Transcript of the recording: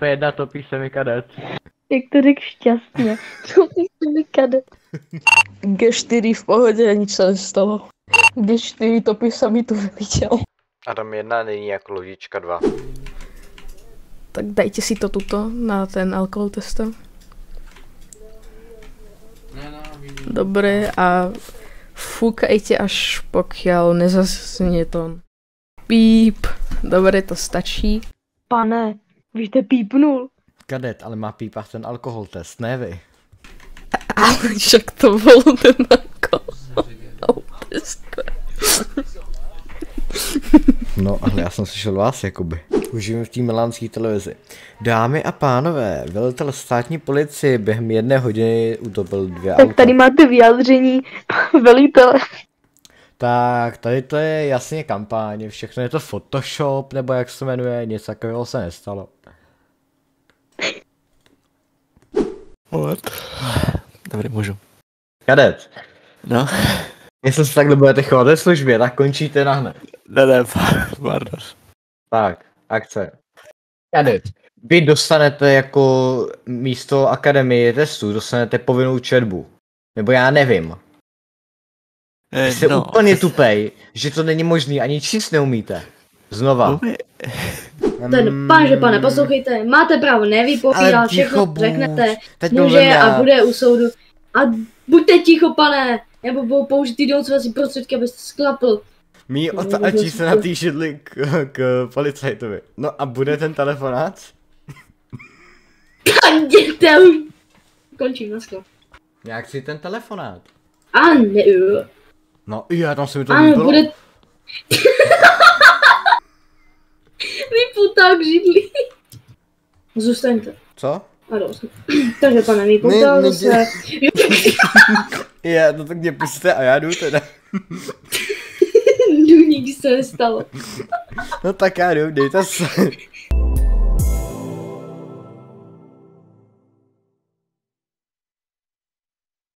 P1, topí se mi kadet. Jak to řekl šťastně. Topí se mi kadet. G4 v pohodě, nic se nestalo. G4 topí se mi tu vypíčel. Adam 1 není jako lodička 2. Tak dajte si to tuto na ten alkohol testo. Dobre, a fúkajte až pokiaľ nezaznie to. Píp. Dobre, to stačí. Pane, vy jste pípnul. Kadet, ale má pípat ten alkohol test, ne vy. Ale však to bol ten alkohol test. No, ale já jsem slyšel vás, jakoby. Už žijeme v té milánské televizi. Dámy a pánové, velitel státní policie během 1 hodiny utopil 2 auta. Tak tady máte vyjádření velitele. Tak, tady to je jasně kampaň, všechno je to Photoshop, nebo jak se jmenuje, nic takového se nestalo. Dobrý, můžu. Kadet, No? jestli se takhle budete chovat ve službě, tak končíte nahned. Ne, pardon. Tak, akce. Kadet, vy dostanete jako místo akademie testů, dostanete povinnou četbu. Nebo já nevím. Jste úplně tupej, že to není možný, ani číst neumíte. Znova. Pane, poslouchejte, máte právo nevypovídat, všechno řeknete, může a bude u soudu. A buďte ticho, pane, nebo budou použitý donucovací prostředky, abyste sklapl. Mí otáčí se na tý židli k policajtovi. No a bude ten telefonát? Jděte už. Končím, naschle. Já chci ten telefonát. A ne. No já tam se mi to Ano, líbilo. bude... Vyputal k židli. Zůstaňte. Co? Ano, takže pane, vyputal zase. Je, no tak mě pusťte a já jdu teda. Nikdy se nestalo. No tak já jdu, dejte se.